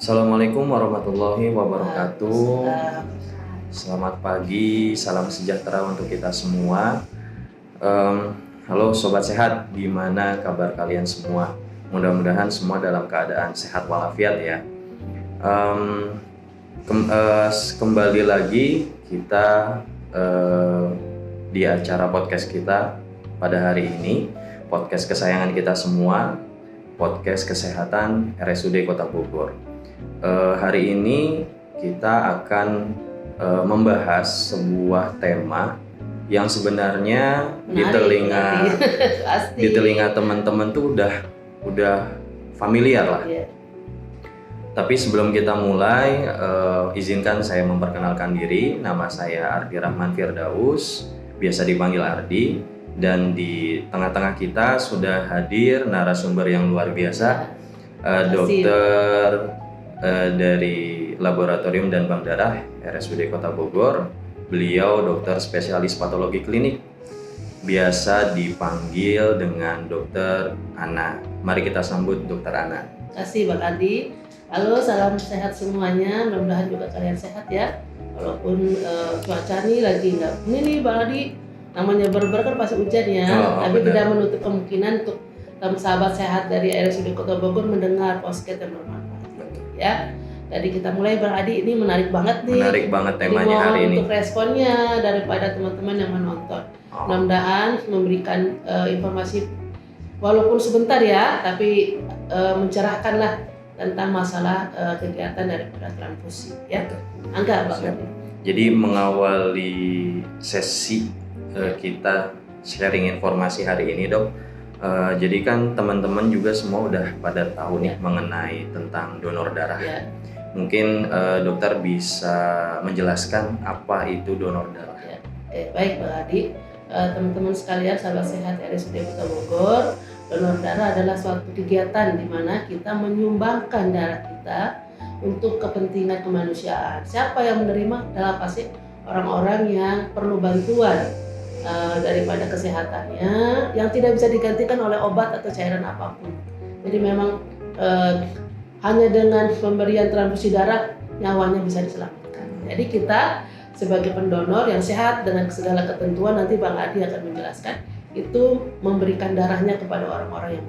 Assalamualaikum warahmatullahi wabarakatuh. Waalaikumsalam. Selamat pagi, salam sejahtera untuk kita semua. Halo sobat sehat, gimana kabar kalian semua? Mudah-mudahan semua dalam keadaan sehat walafiat ya. Kembali lagi kita di acara podcast kita pada hari ini, podcast kesayangan kita semua, podcast kesehatan RSUD Kota Bogor. Hari ini kita akan membahas sebuah tema yang sebenarnya di telinga teman-teman tuh udah familiar lah. Yeah. Tapi sebelum kita mulai, izinkan saya memperkenalkan diri. Nama saya Ardi Rahman Firdaus, biasa dipanggil Ardi. Dan di tengah-tengah kita sudah hadir narasumber yang luar biasa, dokter dari Laboratorium dan Bank Darah RSUD Kota Bogor. Beliau dokter spesialis patologi klinik, biasa dipanggil dengan Dokter Ana. Mari kita sambut Dokter Ana. Terima kasih Bang Adi. Halo, salam sehat semuanya. Mudah-mudahan juga kalian sehat ya. Walaupun cuaca nih lagi nggak. Ini nih Bang Adi, namanya berber kan pasti hujan ya. Tapi benar. tidak menutup kemungkinan untuk sahabat sehat dari RSUD Kota Bogor mendengar podcast yang bermanfaat. Ya. Jadi kita mulai Bang Adi, ini menarik banget nih. Menarik banget temanya hari ini. Untuk responnya daripada teman-teman yang menonton. Mudah-mudahan memberikan informasi walaupun sebentar ya, tapi mencerahkanlah tentang masalah kegiatan daripada transfusi ya. Angga Bang Adi. Jadi mengawali sesi kita sharing informasi hari ini Dok. Jadi kan teman-teman juga semua udah pada tahu nih mengenai tentang donor darah. Ya. Mungkin dokter bisa menjelaskan apa itu donor darah. Ya. Baik Bang Adi, teman-teman sekalian, sahabat sehat RSUD Kota Bogor, donor darah adalah suatu kegiatan di mana kita menyumbangkan darah kita untuk kepentingan kemanusiaan. Siapa yang menerima adalah pasti orang-orang yang perlu bantuan daripada kesehatannya, yang tidak bisa digantikan oleh obat atau cairan apapun. Jadi memang hanya dengan pemberian transfusi darah nyawanya bisa diselamatkan. Jadi kita sebagai pendonor yang sehat dengan segala ketentuan, nanti Bang Adi akan menjelaskan, itu memberikan darahnya kepada orang-orang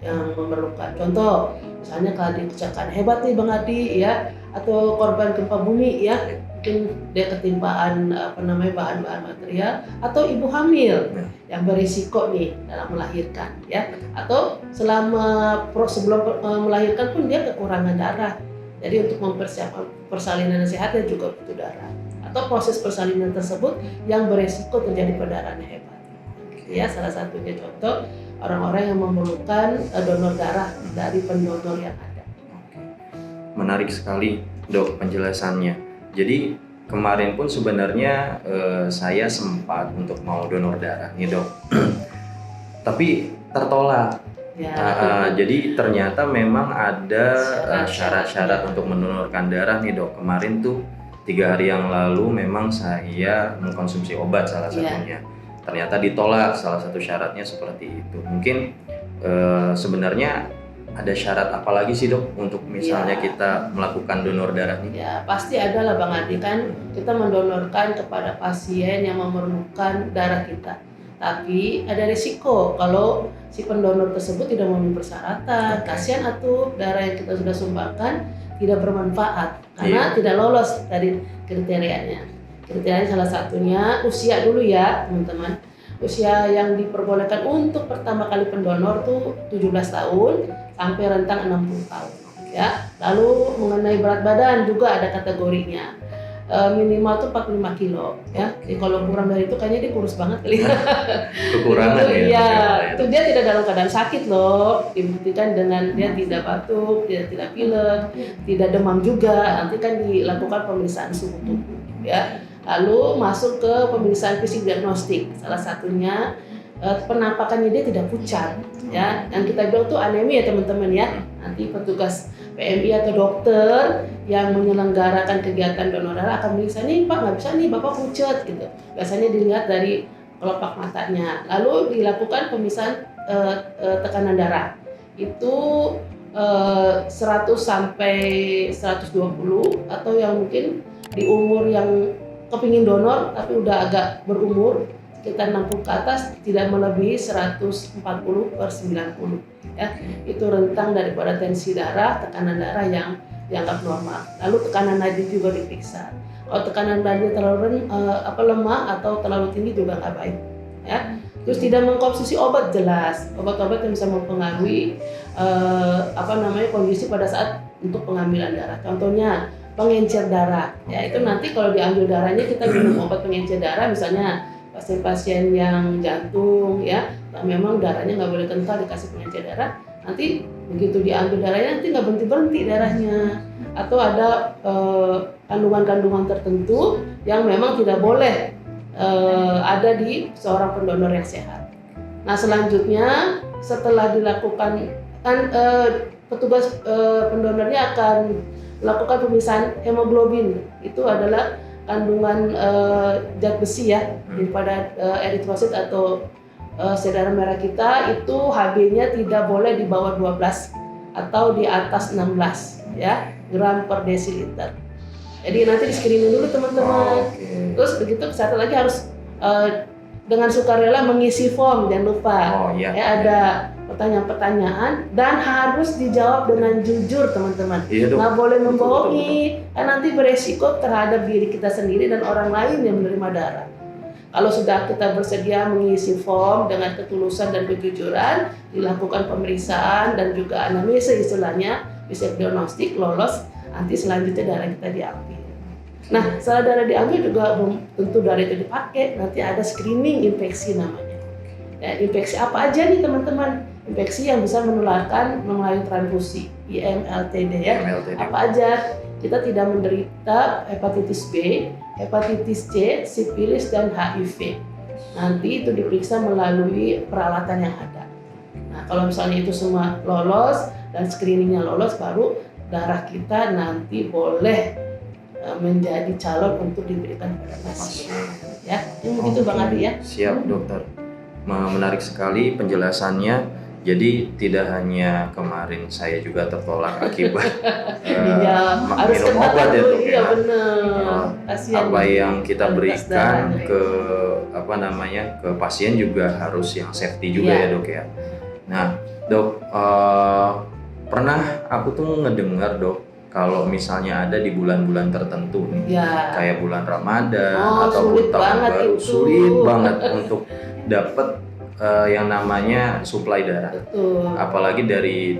yang memerlukan. Contoh, misalnya kalau di kecelakaan hebat nih Bang Adi ya, atau korban gempa bumi ya, mungkin dia ketimpaan bahan-bahan material, atau ibu hamil yang berisiko nih dalam melahirkan ya, atau sebelum melahirkan pun dia kekurangan darah. Jadi untuk mempersiapkan persalinan sehatnya juga butuh darah, atau proses persalinan tersebut yang berisiko terjadi perdarahan hebat. Ya, salah satunya contoh orang-orang yang memerlukan donor darah dari pendonor yang ada. Menarik sekali Dok penjelasannya. Jadi kemarin pun sebenarnya saya sempat untuk mau donor darah nih Dok. Tapi tertolak. Ya. Jadi ternyata memang ada syarat-syarat untuk mendonorkan darah nih Dok. Kemarin tuh 3 hari yang lalu memang saya mengkonsumsi obat salah satunya. Ternyata ditolak, salah satu syaratnya seperti itu. Mungkin sebenarnya ada syarat apa lagi sih Dok untuk misalnya kita melakukan donor darah nih? Ya pasti ada lah Bang Adi, kan kita mendonorkan kepada pasien yang memerlukan darah kita. Tapi ada risiko kalau si pendonor tersebut tidak memenuhi persyaratan. Kasihan atuh, darah yang kita sudah sumbangkan tidak bermanfaat karena tidak lolos dari kriterianya. Kriterianya salah satunya usia dulu ya teman-teman. Usia yang diperbolehkan untuk pertama kali pendonor tuh 17 tahun sampai rentang 60 tahun ya. Lalu mengenai berat badan juga ada kategorinya. Minimal tuh 45 kilo ya. Jadi kalau kurang dari itu kayaknya dia kurus banget kali. Kekurangan ya. Iya, itu dia tidak dalam keadaan sakit loh. Dibuktikan dengan dia tidak batuk, dia tidak pilek, tidak demam juga. Nanti kan dilakukan pemeriksaan suhu tubuh ya. Lalu masuk ke pemeriksaan fisik diagnostik. Salah satunya penampakannya dia tidak pucat ya. Yang kita bilang tuh anemia ya teman-teman ya. Nanti petugas PMI atau dokter yang menyelenggarakan kegiatan donor darah akan meriksa, nih Pak nggak bisa nih Bapak pucat gitu. Biasanya dilihat dari kelopak matanya. Lalu dilakukan pemisahan tekanan darah. Itu 100 sampai 120, atau yang mungkin di umur yang kepingin donor tapi udah agak berumur sekitar 60 ke atas, tidak melebihi 140/90 ya. Itu rentang daripada tensi darah, tekanan darah yang dianggap normal. Lalu tekanan nadi juga diperiksa. Kalau tekanan nadi terlalu lemah atau terlalu tinggi juga nggak baik ya. Terus tidak mengkonsumsi obat, jelas obat-obat yang bisa mempengaruhi kondisi pada saat untuk pengambilan darah. Contohnya pengencer darah ya, itu nanti kalau diambil darahnya kita minum obat pengencer darah, misalnya pasien-pasien yang jantung ya, nah memang darahnya nggak boleh kental, dikasih pengencer darah, nanti begitu diambil darahnya nanti nggak berhenti darahnya, atau ada kandungan-kandungan tertentu yang memang tidak boleh ada di seorang pendonor yang sehat. Nah selanjutnya setelah dilakukan petugas pendonornya akan melakukan pemisahan hemoglobin. Itu adalah kandungan zat besi ya daripada eritrosit atau sel darah merah kita, itu Hb-nya tidak boleh di bawah 12 atau di atas 16 ya gram per desiliter. Jadi nanti di screening dulu teman-teman. Terus begitu satu lagi harus dengan sukarela mengisi form, jangan lupa. Ada pertanyaan-pertanyaan dan harus dijawab dengan jujur teman-teman. Nggak boleh membohongi, kan nanti beresiko terhadap diri kita sendiri dan orang lain yang menerima darah. Kalau sudah kita bersedia mengisi form dengan ketulusan dan kejujuran, dilakukan pemeriksaan dan juga anamnesa istilahnya, bisa diagnostik, lolos, nanti selanjutnya darah kita diambil. Nah, setelah darah diambil juga belum tentu darah itu dipakai, nanti ada screening infeksi namanya. Ya, infeksi apa aja nih teman-teman? Infeksi yang bisa menularkan melalui transfusi, IMLTD ya. Apa aja? Kita tidak menderita hepatitis B, hepatitis C, sifilis dan HIV. Nanti itu diperiksa melalui peralatan yang ada. Nah, kalau misalnya itu semua lolos dan screeningnya lolos, baru darah kita nanti boleh menjadi calon untuk diberikan pada pasien. Ya, begitu Bang Adi ya. Siap dokter. Menarik sekali penjelasannya. Jadi tidak hanya kemarin saya juga tertolak akibat minum obat ya dok ya. Apa yang kita berikan ke ke pasien juga harus yang safety juga ya dok ya. Nah dok, pernah aku tuh ngedengar dok, kalau misalnya ada di bulan-bulan tertentu nih, kayak bulan Ramadan ataupun tahun baru, sulit banget untuk dapat yang namanya suplai darah. Apalagi dari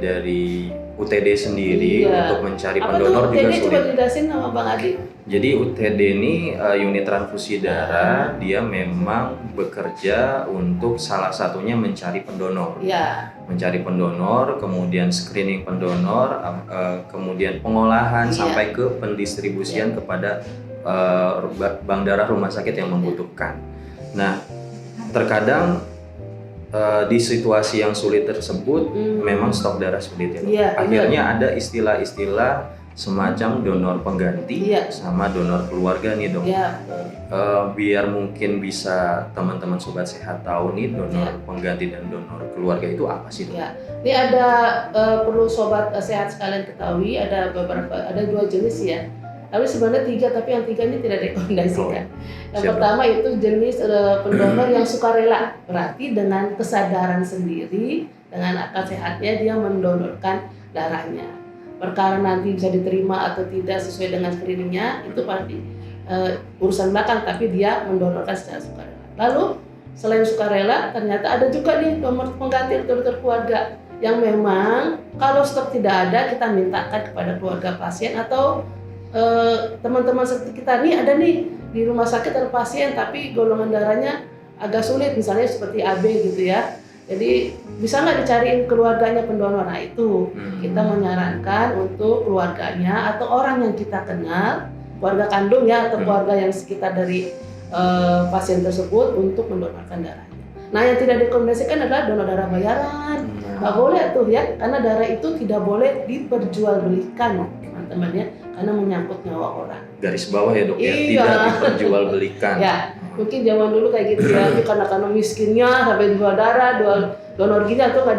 UTD sendiri untuk mencari pendonor juga sulit. Coba jelasin sama Bang Adi. Jadi UTD ini unit transfusi darah, dia memang bekerja untuk salah satunya mencari pendonor. Mencari pendonor, kemudian screening pendonor, kemudian pengolahan sampai ke pendistribusian kepada bank darah rumah sakit yang membutuhkan. Nah, terkadang di situasi yang sulit tersebut memang stok darah sulit ya. Akhirnya ada istilah-istilah semacam donor pengganti sama donor keluarga nih dok. Biar mungkin bisa teman-teman sobat sehat tahu nih donor pengganti dan donor keluarga itu apa sih dok? Ini ada perlu sobat sehat sekalian ketahui, ada 2 jenis ya. Tapi sebenarnya 3, tapi yang 3 ini tidak direkomendasikan. Yang pertama itu jenis pendonor yang sukarela, berarti dengan kesadaran sendiri, dengan akal sehatnya dia mendonorkan darahnya. Perkara nanti bisa diterima atau tidak sesuai dengan screeningnya itu pasti urusan belakang, tapi dia mendonorkan secara sukarela. Lalu selain sukarela, ternyata ada juga nih donor pengganti donor keluarga yang memang kalau stok tidak ada, kita mintakan kepada keluarga pasien atau teman-teman seperti kita nih, ada nih di rumah sakit ada pasien tapi golongan darahnya agak sulit, misalnya seperti AB gitu ya. Jadi bisa nggak dicariin keluarganya pendonor? Nah itu kita menyarankan untuk keluarganya atau orang yang kita kenal, keluarga kandung ya atau keluarga yang sekitar dari pasien tersebut untuk mendonorkan darahnya. Nah yang tidak direkomendasikan adalah donor darah bayaran. Nggak boleh tuh ya, karena darah itu tidak boleh diperjualbelikan teman-teman ya, karena menyangkut nyawa orang. Garis bawah ya dok ya, tidak diperjualbelikan. Ya, mungkin zaman dulu kayak gitu ya, karena miskinnya sampai jual darah, donor ginjal itu nggak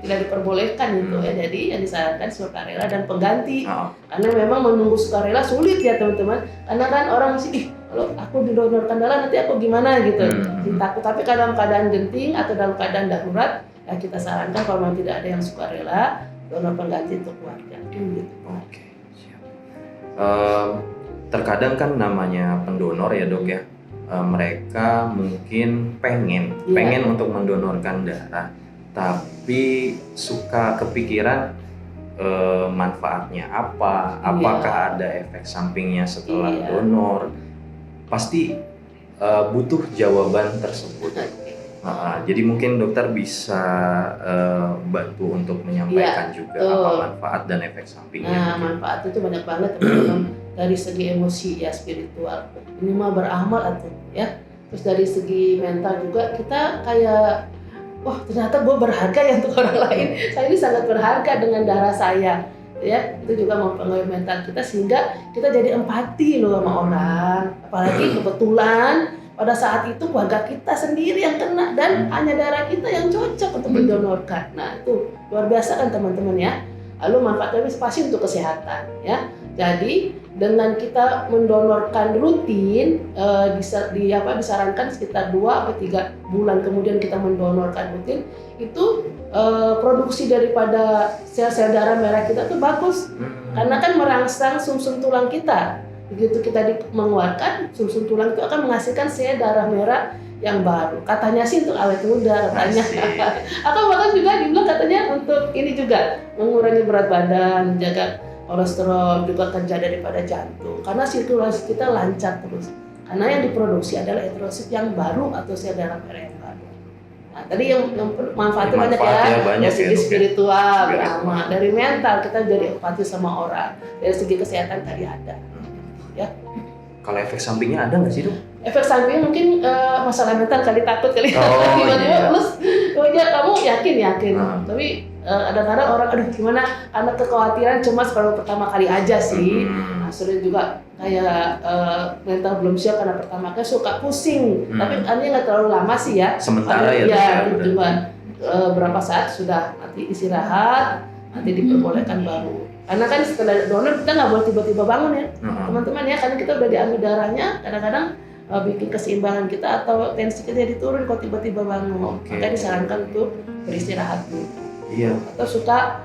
tidak diperbolehkan itu ya. Jadi yang disarankan sukarela dan pengganti. Karena memang menunggu sukarela sulit ya teman-teman. Karena kan orang masih kalau aku didonorkan darah nanti aku gimana gitu. Takut. Tapi dalam keadaan genting atau dalam keadaan darurat ya kita sarankan kalau memang tidak ada yang sukarela, donor pengganti untuk keluarga. Gitu. Oke, siap. Terkadang kan namanya pendonor ya dok ya, mereka mungkin pengen untuk mendonorkan darah, tapi suka kepikiran manfaatnya apakah ada efek sampingnya setelah donor, pasti butuh jawaban tersebut. Jadi mungkin dokter bisa bantu untuk menyampaikan juga apa manfaat dan efek sampingnya. Nah, manfaat itu banyak banget teman-teman. Dari segi emosi ya, spiritual, ini mah beramal atau ya. Terus dari segi mental juga kita kayak wah ternyata gue berharga ya untuk orang lain. Saya ini sangat berharga dengan darah saya. Ya, itu juga mempengaruhi mental kita sehingga kita jadi empati loh sama orang. Apalagi kebetulan pada saat itu keluarga kita sendiri yang kena dan hanya darah kita yang cocok untuk didonorkan. Nah, itu luar biasa kan teman-teman ya. Lalu manfaatnya pasti untuk kesehatan ya. Jadi dengan kita mendonorkan rutin disarankan sekitar 2-3 bulan kemudian kita mendonorkan rutin itu produksi daripada sel-sel darah merah kita tuh bagus karena kan merangsang sumsum tulang kita. Begitu kita mengeluarkan sumsum tulang itu akan menghasilkan sel darah merah yang baru. Katanya sih untuk awet muda katanya. Atau bahkan juga dibilang katanya untuk ini juga mengurangi berat badan, menjaga kolesterol, juga kerja daripada jantung. Karena sirkulasi kita lancar terus. Karena yang diproduksi adalah eritrosit yang baru atau sel darah merah yang baru. Nah, tadi yang manfaatnya banyak ya. Dari segi spiritual, beramal, dari mental kita jadi empati sama orang. Dari segi kesehatan tadi ada. Ya. Kalau efek sampingnya ada nggak sih dok? Efek sampingnya mungkin masalah mental kali, takut kali. Tiba-tiba plus, kamu yakin. Tapi kadang-kadang orang aduh gimana, karena kekhawatiran cemas baru pertama kali aja sih. Nah, sering juga kayak mental belum siap karena pertama kali suka pusing. Tapi anehnya nggak terlalu lama sih ya. Sementara cuma berapa saat sudah nanti istirahat, nanti diperbolehkan baru. Karena kan setelah donor kita nggak boleh tiba-tiba bangun ya, teman-teman ya, karena kita udah diambil darahnya, kadang-kadang bikin keseimbangan kita atau tensi kita jadi turun kalau tiba-tiba bangun. Maka disarankan untuk beristirahat dulu. Iya. Atau suka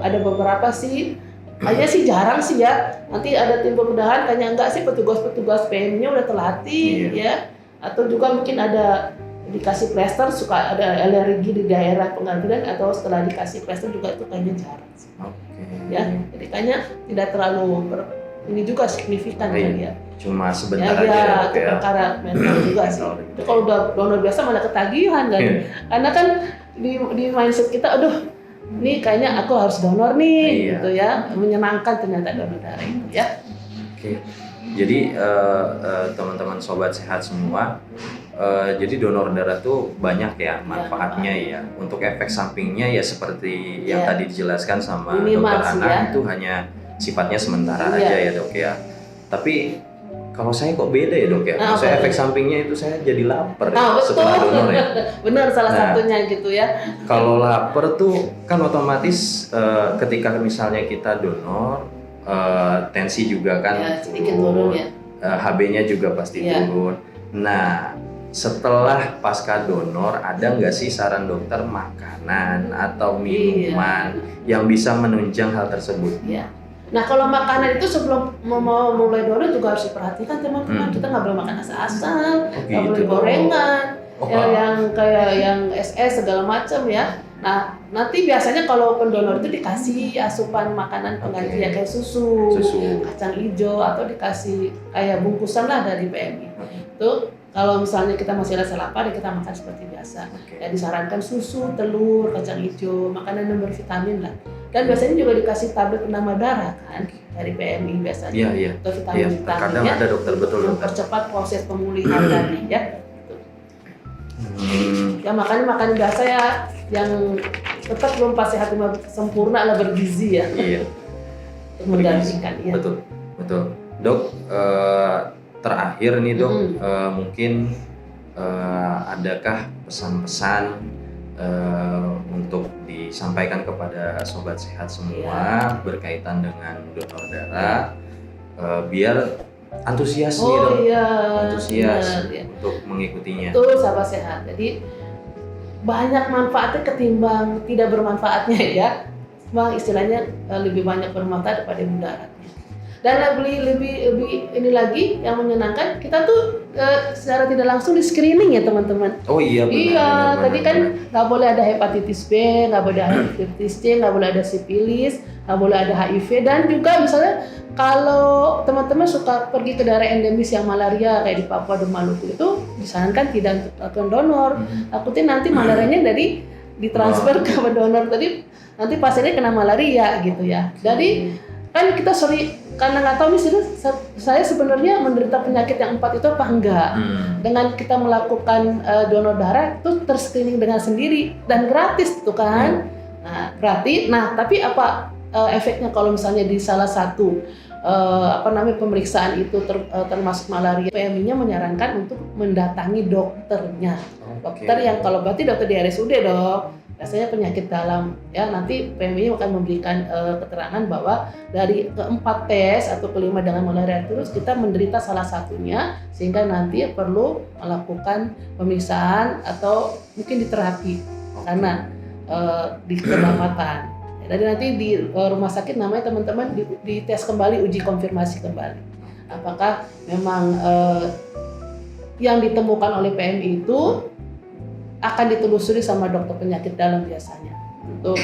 ada beberapa sih, hanya sih jarang sih ya. Nanti ada tim pembedahan, kayaknya enggak sih petugas PM-nya udah terlatih ya. Atau juga mungkin ada dikasih plester, suka ada alergi di daerah penggantian atau setelah dikasih plester juga itu kayaknya jarang sih. Ya, jadi kayaknya tidak terlalu ini juga signifikan kan ya. Cuma sebentar aja ya. Perkara mental juga sih. Kalau udah donor biasa malah ketagihan kan. Karena kan di mindset kita, aduh, nih kayaknya aku harus donor nih, gitu ya. Menyenangkan ternyata donor darah itu ya. Oke. Jadi teman-teman sobat sehat semua, jadi donor darah tuh banyak ya manfaatnya ya. Untuk efek sampingnya ya seperti yang tadi dijelaskan sama dokter Ana itu hanya sifatnya sementara aja ya dok ya. Tapi kalau saya kok beda ya dok ya. Maksudnya efek sampingnya itu saya jadi lapar setelah donor ya. Benar, salah satunya gitu ya. Kalau lapar tuh kan otomatis ketika misalnya kita donor, tensi juga kan sedikit turun ya. HB-nya juga pasti turun. Nah, setelah pasca donor ada nggak sih saran dokter makanan atau minuman yang bisa menunjang hal tersebut? Iya. Nah, kalau makanan itu sebelum mau mulai donor juga harus diperhatikan teman-teman. Kita nggak boleh makan asal-asal, nggak boleh gorengan, yang kayak yang SS segala macam ya. Nah, nanti biasanya kalau pendonor itu dikasih asupan makanan pengganti ya kayak susu, kacang hijau, atau dikasih kayak bungkusan lah dari PMI. Itu kalau misalnya kita masih rasa lapar ya kita makan seperti biasa. Ya disarankan susu, telur, kacang hijau, makanan yang bervitamin lah. Dan biasanya juga dikasih tablet penambah darah kan dari PMI biasanya. Iya. Atau vitamin-vitamin Kadang ada dokter betul mempercepat proses pemulihan tadi ya. Ya makanan biasa ya yang tetap belum pas sehat sempurna lah, bergizi ya. Iya. Untuk menggantikan ya. Betul. Dok, terakhir nih dok, mungkin adakah pesan-pesan untuk disampaikan kepada sobat sehat semua berkaitan dengan donor darah, biar antusias nih dok, antusias benar, untuk mengikutinya. Betul sahabat sehat. Jadi banyak manfaatnya ketimbang tidak bermanfaatnya ya. Memang istilahnya lebih banyak bermanfaat daripada mudaratnya. Dan lebih ini lagi yang menyenangkan, kita tuh secara tidak langsung di screening ya teman-teman. Oh iya benar. Iya, benar, tadi kan nggak boleh ada hepatitis B, nggak boleh ada hepatitis C, nggak boleh ada sifilis, nggak boleh ada HIV, dan juga misalnya kalau teman-teman suka pergi ke daerah endemis yang malaria kayak di Papua dan Maluku itu disarankan tidak untuk lakukan donor. Takutnya nanti malarianya dari ditransfer ke donor tadi, nanti pasiennya kena malaria gitu ya. Jadi kan kita karena nggak tahu misalnya saya sebenarnya menderita penyakit yang 4 itu apa enggak. Dengan kita melakukan donor darah itu terscreening dengan sendiri dan gratis tuh kan. Nah berarti, tapi apa efeknya kalau misalnya di salah satu pemeriksaan itu termasuk malaria, PMI-nya menyarankan untuk mendatangi dokternya. Dokter yang kalau berarti dokter di RSUD dong. Biasanya penyakit dalam ya, nanti PMI akan memberikan keterangan bahwa dari keempat tes atau kelima dengan malaria terus kita menderita salah satunya, sehingga nanti perlu melakukan pemeriksaan atau mungkin diterapi karena di kedapatan. Jadi nanti di rumah sakit namanya teman-teman dites kembali, uji konfirmasi kembali apakah memang yang ditemukan oleh PMI itu akan ditelusuri sama dokter penyakit dalam biasanya untuk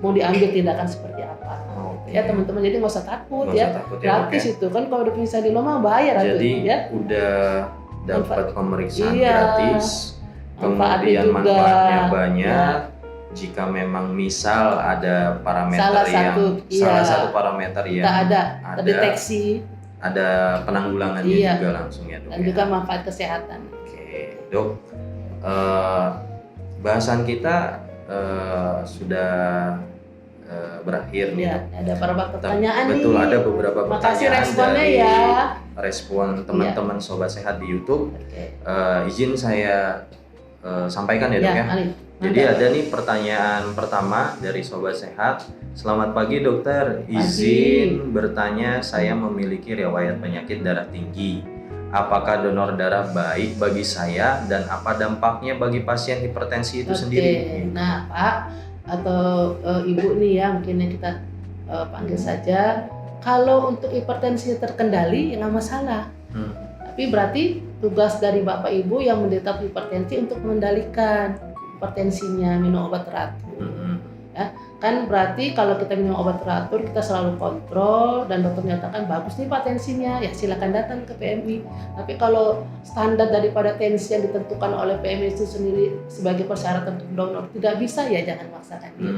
mau diambil tindakan seperti apa. Ya teman-teman, jadi nggak usah takut ya. Gratis itu kan, kalau udah bisa di rumah bayar. Jadi ya. Udah dapat pemeriksaan gratis, kemudian juga, manfaatnya banyak. Jika memang misal ada parameter salah satu parameter yang ada terdeteksi, ada penanggulangannya juga langsung ya dok. Dan juga manfaat kesehatan. Oke dok. Bahasan kita sudah berakhir nih. Ya, ada beberapa pertanyaan nih. Betul, ada beberapa pertanyaan responnya dari respon teman-teman sobat sehat di YouTube. Izin saya sampaikan ya dok ya. Jadi ada nih pertanyaan pertama dari sobat sehat. Selamat pagi dokter, izin bertanya, saya memiliki riwayat penyakit darah tinggi. Apakah donor darah baik bagi saya dan apa dampaknya bagi pasien hipertensi itu sendiri? Nah Pak atau Ibu nih ya, mungkin kita panggil saja. Kalau untuk hipertensi terkendali ya nggak masalah. Tapi berarti tugas dari Bapak Ibu yang menderita hipertensi untuk mengendalikan hipertensinya, minum obat teratur. Ya, kan berarti kalau kita minum obat teratur kita selalu kontrol dan dokter menyatakan bagus nih Pak tensinya, ya silakan datang ke PMI. Tapi kalau standar daripada tensi yang ditentukan oleh PMI itu sendiri sebagai persyaratan untuk donor tidak bisa, ya jangan maksakan diri.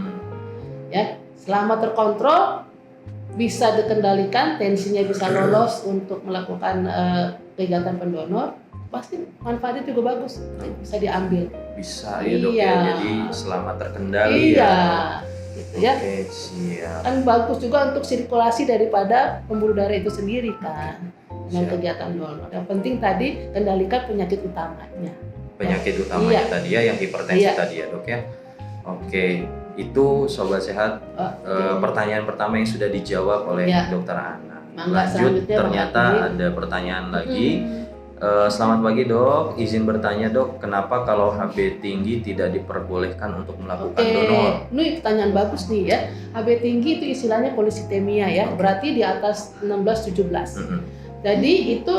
Ya, selama terkontrol bisa dikendalikan, tensinya bisa lolos untuk melakukan kegiatan pendonor, pasti manfaatnya juga bagus, bisa diambil. Bisa ya dok ya, jadi selama terkendali gitu ya. Oke, siap. Kan bagus juga untuk sirkulasi daripada pembuluh darah itu sendiri kan, dengan kegiatan donor. Yang penting tadi kendalikan penyakit utamanya. Penyakit utamanya tadi ya, yang hipertensi tadi ya dok ya. Oke, itu sobat sehat pertanyaan pertama yang sudah dijawab oleh dokter Ana. Lanjut, ternyata ada pertanyaan lagi. Selamat pagi dok, izin bertanya dok, kenapa kalau HB tinggi tidak diperbolehkan untuk melakukan donor? Ini pertanyaan bagus nih ya. HB tinggi itu istilahnya polisitemia ya, berarti di atas 16-17. Jadi itu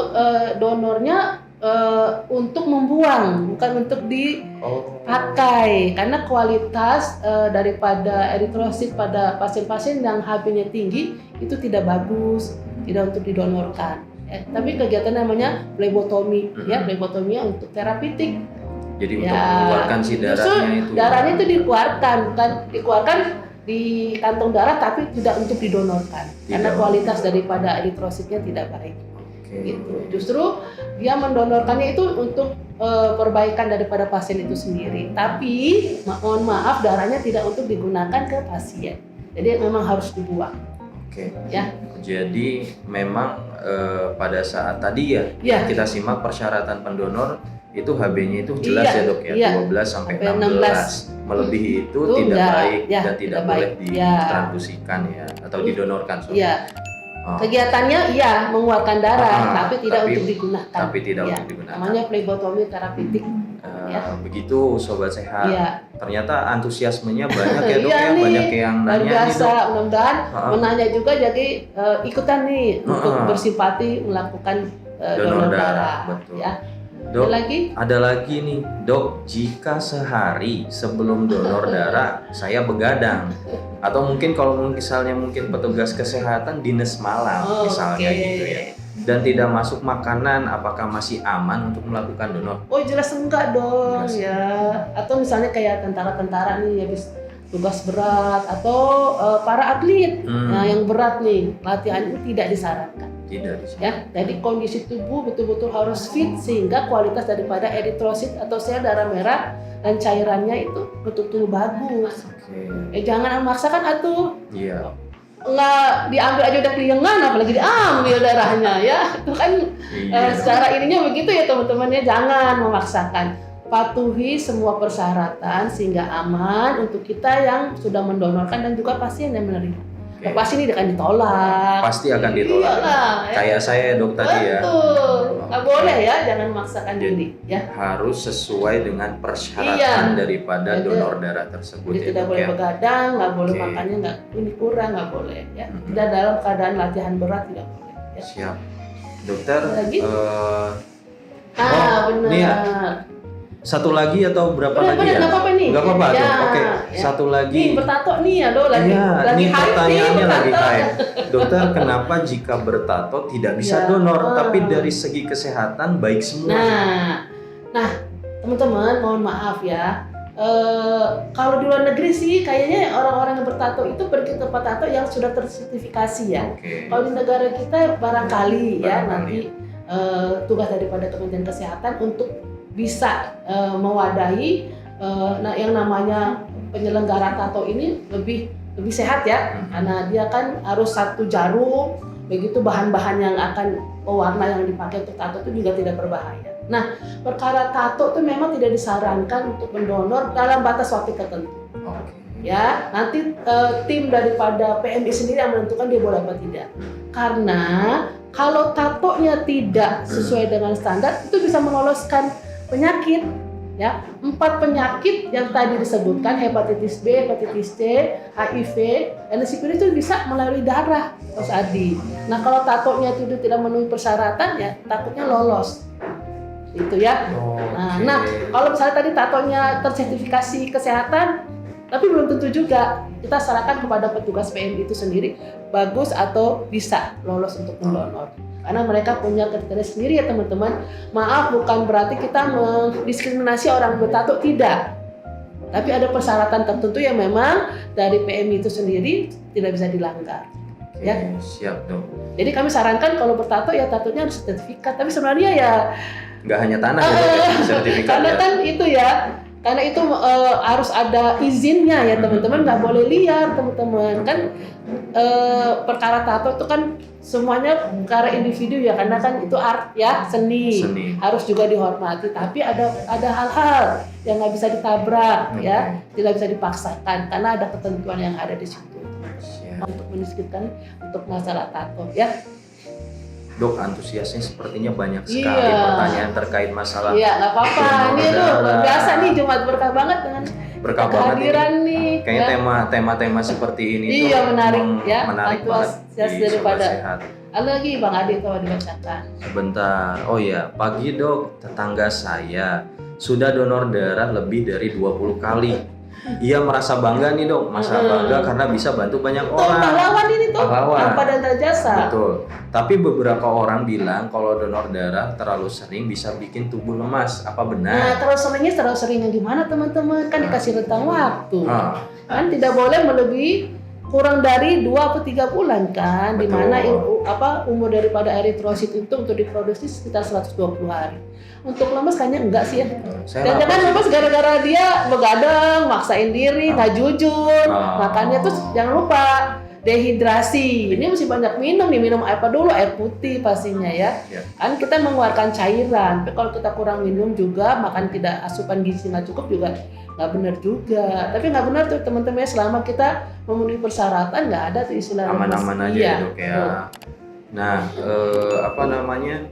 donornya untuk membuang, bukan untuk dipakai, karena kualitas daripada eritrosit pada pasien-pasien yang HB-nya tinggi itu tidak bagus, tidak untuk didonorkan. Tapi kegiatan namanya plebotomi, ya plebotomia untuk terapeutik. Jadi untuk mengeluarkan si darahnya itu. Darahnya itu dikeluarkan, bukan dikeluarkan di kantong darah, tapi tidak untuk didonorkan, karena kualitas daripada eritrositnya tidak baik. Gitu. Justru dia mendonorkannya itu untuk perbaikan daripada pasien itu sendiri. Tapi mohon maaf, darahnya tidak untuk digunakan ke pasien. Jadi memang harus dibuang. Oke. Ya. Jadi memang pada saat tadi ya kita simak persyaratan pendonor itu HB-nya itu jelas Iya, ya dok ya, iya. 12 sampai Sampai 16. Melebihi itu Itu tidak enggak, baik ya, dan tidak tidak boleh baik. Ya. ditransfusikan ya, atau didonorkan. Sorry. Iya. Oh, Kegiatannya iya mengeluarkan darah, tapi tidak tapi- untuk digunakan. tapi tidak Iya. untuk digunakan. Namanya phlebotomi terapeutik. Ya. Begitu sobat sehat. Iya. Ternyata antusiasmenya banyak ya dok Iya ya, nih, banyak yang luar nanya nih biasa. dok. Mudah-mudahan Ha-ha. menanya juga jadi ikutan nih untuk Ha-ha. bersimpati melakukan donor darah. Betul. Ya. Dok, Ada lagi? ada lagi nih dok, jika sehari sebelum donor darah saya begadang, atau mungkin kalau misalnya mungkin petugas kesehatan dinas malam misalnya oke. gitu ya, dan tidak masuk makanan, apakah masih aman untuk melakukan donor? Oh jelas enggak dong Jelas. ya. Atau misalnya kayak tentara-tentara nih habis tugas berat atau para atlet nah, yang berat nih latihan itu tidak disarankan. Tidak bisa. Ya, jadi kondisi tubuh betul-betul harus fit sehingga kualitas daripada eritrosit atau sel darah merah dan cairannya itu betul-betul bagus. Oke. Jangan memaksakan atuh. Iya. Nggak diambil aja udah keliengan apalagi diambil darahnya ya. Itu kan Iya. secara ininya begitu ya teman-teman ya, jangan memaksakan. Patuhi semua persyaratan sehingga aman untuk kita yang sudah mendonorkan dan juga pasien yang menerima. Oke. Pasti ini akan ditolak. Pasti akan ditolak. Iyalah, ya. Kayak saya dok tadi ya. Betul, nggak Oke. boleh ya, jangan memaksakan Jadi, diri ya. Harus sesuai dengan persyaratan Iya. daripada Jadi- donor darah tersebut Jadi ya tidak dok boleh ya. begadang, nggak boleh Oke. makannya nggak ini kurang, nggak boleh ya. Mm-mm. Tidak dalam keadaan latihan berat tidak boleh. Ya. Siap. Dokter, Ada lagi? Oh, Benar. ini ya. Satu lagi atau berapa Benar, lagi ya? nggak apa-apa nih. Nggak apa-apa, Ya, Dok. Oke, ya. satu lagi. Nih bertato nih ya do lagi Iya, lagi ini hype nih pertanyaannya lagi bertato. hype. Dokter, kenapa jika bertato tidak bisa Ya. donor, tapi dari segi kesehatan baik semua? Nah, teman-teman mohon maaf ya. Kalau di luar negeri sih kayaknya orang-orang yang bertato itu pergi ke tempat tato yang sudah tersertifikasi ya. Oke. Kalau di negara kita barangkali ya Barangkali. nanti tugas daripada Kementerian Kesehatan untuk bisa mewadahi yang namanya penyelenggara tato ini lebih sehat ya, karena dia kan harus satu jarum, begitu bahan-bahan yang akan pewarna yang dipakai untuk tato itu juga tidak berbahaya. Nah, perkara tato itu memang tidak disarankan untuk mendonor dalam batas waktu tertentu. Oke. Ya, nanti tim daripada PMI sendiri yang menentukan dia boleh apa tidak. Karena kalau tatonya tidak sesuai dengan standar itu bisa meloloskan penyakit. Ya, 4 penyakit yang tadi disebutkan, hepatitis B, hepatitis C, HIV, dan sipilis itu bisa melalui darah, Mas Adi. Nah, kalau tatonya itu tidak memenuhi persyaratan ya takutnya lolos. Itu ya. Oke. Nah, kalau misalnya tadi tatonya tersertifikasi kesehatan, tapi belum tentu juga. Kita sarankan kepada petugas PMI itu sendiri bagus atau bisa lolos untuk mendonor. Karena mereka punya kriteria sendiri ya teman-teman. Maaf, bukan berarti kita mendiskriminasi orang bertato, tidak. Tapi ada persyaratan tertentu yang memang dari PMI itu sendiri tidak bisa dilanggar. Oke, Ya. siap dok. Jadi kami sarankan kalau bertato ya tatonya harus sertifikat. Tapi sebenarnya ya Nggak hanya tanah ya dok, ya, sertifikat karena ya. kan itu ya, karena itu harus ada izinnya ya teman-teman, nggak boleh liar teman-teman kan. Perkara tato itu kan semuanya perkara individu ya, karena kan itu art ya, seni. Harus juga dihormati, tapi ada hal-hal yang nggak bisa ditabrak ya, tidak bisa dipaksakan karena ada ketentuan yang ada di situ. Siap. Untuk mendiskusikan untuk masalah tato ya. Dok, antusiasnya sepertinya banyak sekali Iya. pertanyaan terkait masalah Iya, nggak apa-apa. donor Ini tuh darah. luar biasa nih, Jumat berkah banget dengan berkah banget ini. kehadiran nih. Kayaknya ya. tema-tema seperti ini Iya, tuh menarik ya. menarik banget Antusias di daripada. Sobat Sehat. Ada lagi Bang Adi kalau dibacakan. Sebentar. Oh ya, pagi dok, tetangga saya sudah donor darah lebih dari 20 kali. Ia merasa bangga nih dok, bangga karena bisa bantu banyak Tuh, orang. pahlawan ini tuh, Pahlawan. tanpa dan jasa. Betul. Tapi beberapa orang bilang kalau donor darah terlalu sering bisa bikin tubuh lemas. Apa Nah, benar? terlalu seringnya gimana teman-teman? Kan dikasih rentang waktu. Ah, Kan tidak boleh melebihi kurang dari 2 atau 3 bulan kan, di Betul. mana umur daripada eritrosit itu untuk diproduksi sekitar 120 hari. Untuk lemes kayaknya enggak sih ya. saya Jangan lapar. lemes gara-gara dia begadang, maksain diri, nggak jujur, Ah. makannya tuh jangan lupa dehidrasi. Ini mesti banyak minum nih, minum apa dulu? Air putih pastinya ya. Ya. Kan kita mengeluarkan cairan. Tapi kalau kita kurang minum juga, makan tidak asupan gizi nggak cukup juga nggak benar juga. Tapi nggak benar tuh teman-teman, selama kita memenuhi persyaratan nggak ada tuh istilah Aman-aman aja iya, ya dok ya. Nah,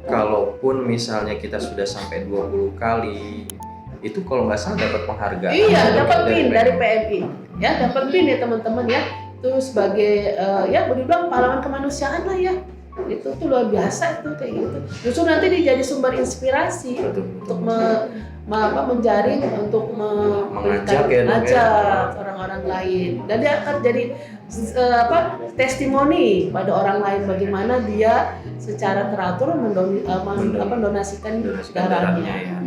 kalaupun misalnya kita sudah sampai 20 kali, itu kalau nggak salah dapat penghargaan. Iya, dapat PIN dari PMI. Ya, dapat PIN ya teman-teman ya. Itu sebagai ya boleh bilang pahlawan kemanusiaan lah ya. Itu tuh luar biasa itu kayak gitu. Justru nanti dia jadi sumber inspirasi untuk menjaring, untuk mengajak ya, dok, ya. orang-orang lain. Dan dia akan jadi testimoni pada orang lain bagaimana dia secara teratur mendonasikan darahnya. Ya.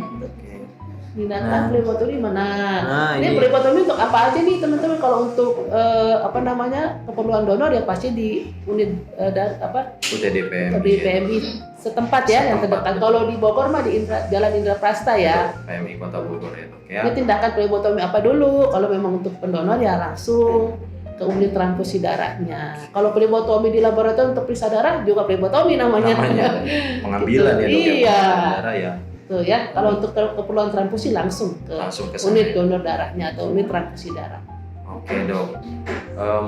Minatkan phlebotomi mana? Ini phlebotomi untuk apa aja nih teman-teman? Kalau untuk keperluan donor ya pasti di unit UTD PMI setempat ya yang terdekat. Kalau di Bogor mah di Jalan Indra Prasta ya. PMI Kota Bogor ya dok ya. Ini tindakan phlebotomi apa dulu? Kalau memang untuk pendonor ya langsung ke unit transfusi darahnya. Kalau phlebotomi di laboratorium untuk periksa darah juga phlebotomi namanya. Pengambilan ya dok iya. darah ya. Tuh ya, kalau untuk keperluan transfusi langsung ke unit donor darahnya atau unit transfusi darah. Oke dok,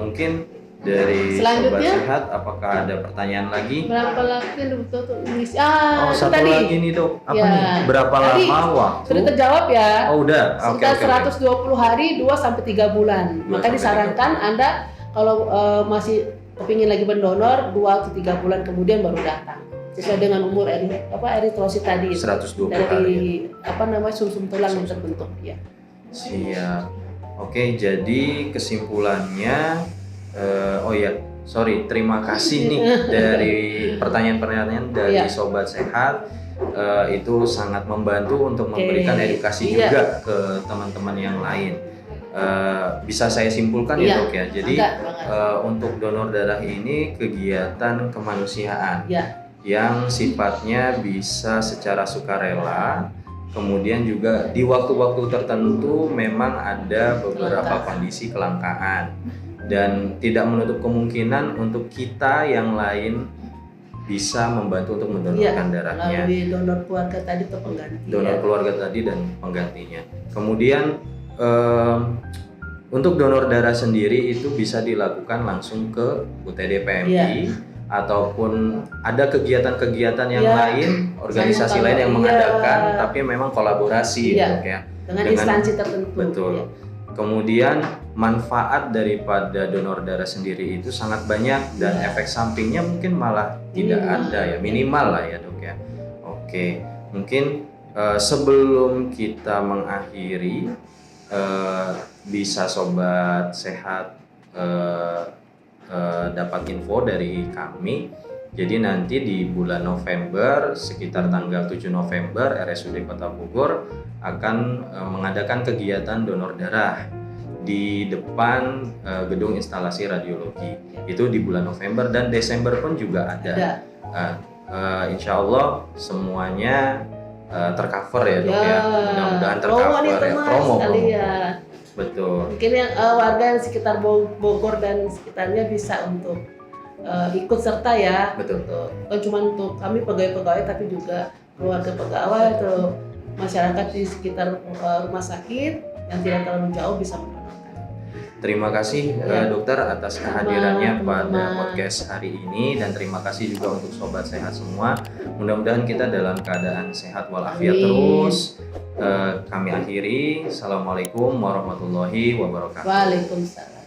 mungkin dari Sobat Sehat apakah ada pertanyaan lagi? Berapa lagi untuk Indonesia? Satu tadi. lagi nih dok, apa Ya. nih? Berapa Tadi lama waktu? sudah terjawab ya. Oh udah, Sekitar 120 hari 2 sampai 3 bulan. Maka disarankan Anda kalau masih kepingin lagi mendonor 2 atau 3 bulan kemudian baru datang. Sesuai dengan umur eritrosit tadi 120 dari hari. sumsum tulang yang terbentuk ya. Siap. Oke, jadi kesimpulannya terima kasih nih dari pertanyaan-pertanyaan dari Sobat Sehat. Itu sangat membantu untuk memberikan edukasi juga ke teman-teman yang lain. Bisa saya simpulkan ya dok ya. Jadi untuk donor darah ini kegiatan kemanusiaan yang sifatnya bisa secara sukarela, kemudian juga di waktu-waktu tertentu memang ada beberapa kondisi kelangkaan dan tidak menutup kemungkinan untuk kita yang lain bisa membantu untuk mendonorkan darahnya. Melalui donor keluarga tadi atau pengganti. Donor keluarga tadi dan penggantinya. Kemudian untuk donor darah sendiri itu bisa dilakukan langsung ke UTD PMI. Ataupun ada kegiatan-kegiatan yang lain, organisasi lain yang mengadakan, tapi memang kolaborasi dok ya. Dengan instansi tertentu. Betul. Kemudian manfaat daripada donor darah sendiri itu sangat banyak dan efek sampingnya mungkin malah tidak ada ya, minimal lah ya dok ya. Oke, mungkin sebelum kita mengakhiri, bisa Sobat Sehat dapat info dari kami. Jadi nanti di bulan November, sekitar tanggal 7 November, RSUD Kota Bogor akan mengadakan kegiatan donor darah di depan gedung instalasi radiologi. Itu di bulan November dan Desember pun juga ada. Insya Allah semuanya tercover ya dok ya. Mudah-mudahan tercover ya. Promo. Betul. Mungkin yang warga yang sekitar Bogor dan sekitarnya bisa untuk ikut serta ya. Betul. Bukan cuma untuk kami pegawai-pegawai, tapi juga keluarga pegawai atau masyarakat di sekitar rumah sakit yang tidak terlalu jauh bisa mendonorkan. Terima kasih dokter atas kehadirannya pada podcast hari ini dan terima kasih juga untuk Sobat Sehat semua. Mudah-mudahan kita dalam keadaan sehat walafiat terus. Kami akhiri. Assalamualaikum warahmatullahi wabarakatuh. Waalaikumsalam.